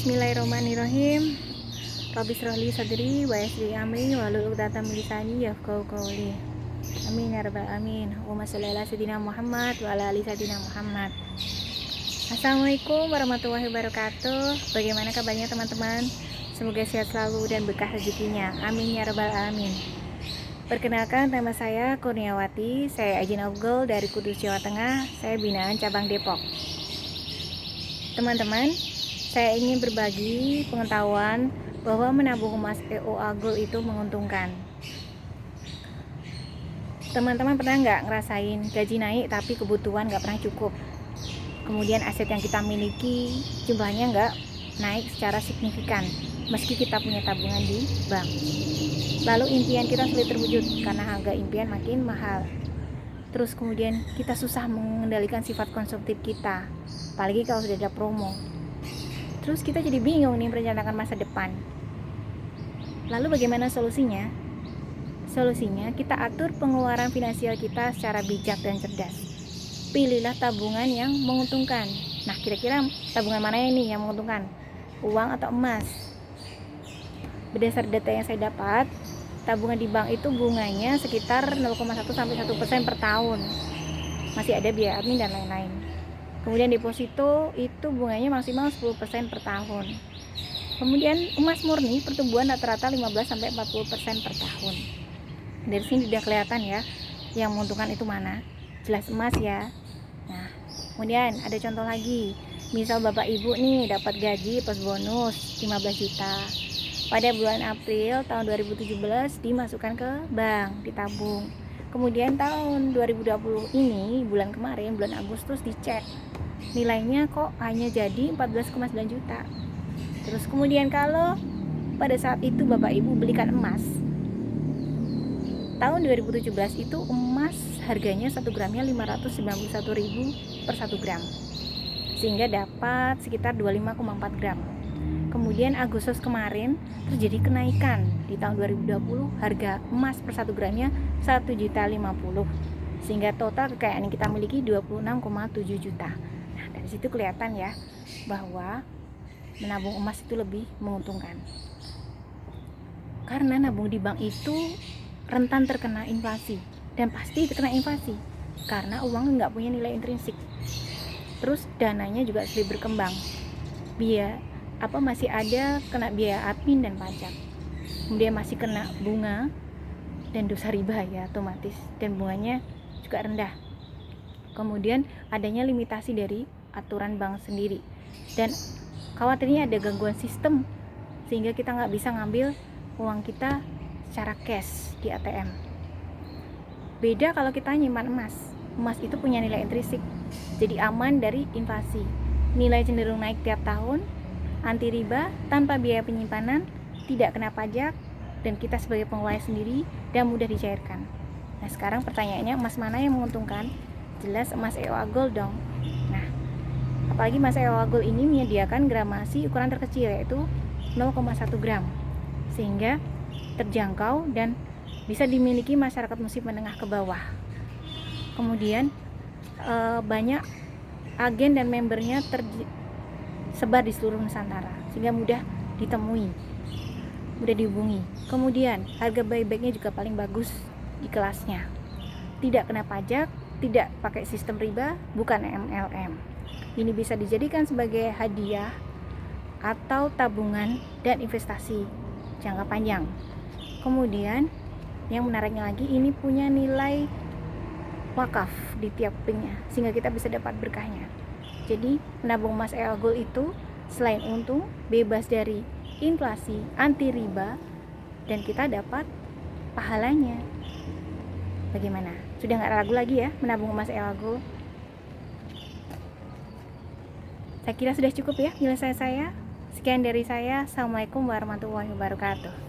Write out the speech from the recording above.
Bismillahirrahmanirrahim. Rabbi shrah li sadri wa yassir li amri wahlul 'uqdatam min lisani yafqahu qawli. Amin ya rabbal alamin. Allahumma shalli ala sayyidina Muhammad wa ala ali sayyidina Muhammad. Assalamualaikum warahmatullahi wabarakatuh. Bagaimana kabarnya teman-teman? Semoga sehat selalu dan berkah rezekinya. Amin ya rabbal alamin. Perkenalkan, nama saya Kurniawati. Saya Ajin Afgol dari Kudus, Jawa Tengah. Saya binaan cabang Depok. Teman-teman, saya ingin berbagi pengetahuan bahwa menabung emas EOA Gold itu menguntungkan. Teman-teman pernah nggak ngerasain gaji naik tapi kebutuhan nggak pernah cukup? Kemudian aset yang kita miliki jumlahnya nggak naik secara signifikan meski kita punya tabungan di bank. Lalu impian kita sulit terwujud karena harga impian makin mahal. Terus kemudian kita susah mengendalikan sifat konsumtif kita, apalagi kalau sudah ada promo. Terus kita jadi bingung nih merencanakan masa depan. Lalu bagaimana solusinya? Solusinya kita atur pengeluaran finansial kita secara bijak dan cerdas. Pilihlah tabungan yang menguntungkan. Nah, kira-kira tabungan mana ini yang menguntungkan? Uang atau emas? Berdasar data yang saya dapat, tabungan di bank itu bunganya sekitar 0,1 sampai 1% per tahun. Masih ada biaya admin dan lain-lain. Kemudian deposito itu bunganya maksimal 10% per tahun. Kemudian emas murni pertumbuhan rata-rata 15 sampai 40% per tahun. Dari sini sudah kelihatan ya, yang menguntungkan itu mana. Jelas emas ya. Nah, kemudian ada contoh lagi. Misal Bapak Ibu nih dapat gaji plus bonus 15 juta. Pada bulan April tahun 2017 dimasukkan ke bank, ditabung. Kemudian tahun 2020 ini, bulan kemarin, bulan Agustus dicek. Nilainya kok hanya jadi 14,9 juta. Terus kemudian kalau pada saat itu Bapak Ibu belikan emas, tahun 2017 itu emas harganya 1 gramnya 591.000 per 1 gram. Sehingga dapat sekitar 25,4 gram. Kemudian Agustus kemarin terjadi kenaikan. Di tahun 2020 harga emas per 1 gramnya 1.050.000, sehingga total kekayaan yang kita miliki 26,7 juta. Nah, dari situ kelihatan ya bahwa menabung emas itu lebih menguntungkan. Karena nabung di bank itu rentan terkena inflasi, dan pasti terkena inflasi karena uang nggak punya nilai intrinsik. Terus dananya juga sulit berkembang. Masih ada kena biaya admin dan pajak. Kemudian masih kena bunga dan dosa riba ya otomatis, dan bunganya juga rendah. Kemudian adanya limitasi dari aturan bank sendiri, dan khawatirnya ada gangguan sistem sehingga kita nggak bisa ngambil uang kita secara cash di ATM. Beda kalau kita nyimpan emas. Emas itu punya nilai intrinsik, jadi aman dari inflasi. Nilai cenderung naik tiap tahun, anti riba, tanpa biaya penyimpanan, tidak kena pajak, dan kita sebagai pengelola sendiri dan mudah dicairkan. Nah, sekarang pertanyaannya, emas mana yang menguntungkan? Jelas emas EOA Gold dong. Nah, apalagi emas EOA Gold ini menyediakan gramasi ukuran terkecil, yaitu 0,1 gram, sehingga terjangkau dan bisa dimiliki masyarakat muslim menengah ke bawah. Kemudian banyak agen dan membernya sebar di seluruh Nusantara, sehingga mudah ditemui, mudah dihubungi. Kemudian harga buybacknya juga paling bagus di kelasnya, tidak kena pajak, tidak pakai sistem riba, bukan MLM. Ini bisa dijadikan sebagai hadiah atau tabungan dan investasi jangka panjang. Kemudian yang menariknya lagi, ini punya nilai wakaf di tiap pinknya, sehingga kita bisa dapat berkahnya. Jadi menabung emas EOA Gold itu selain untung, bebas dari inflasi, anti riba, dan kita dapat pahalanya. Bagaimana? Sudah nggak ragu lagi ya menabung emas EOA Gold? Saya kira sudah cukup ya penjelasan saya. Sekian dari saya. Assalamualaikum warahmatullahi wabarakatuh.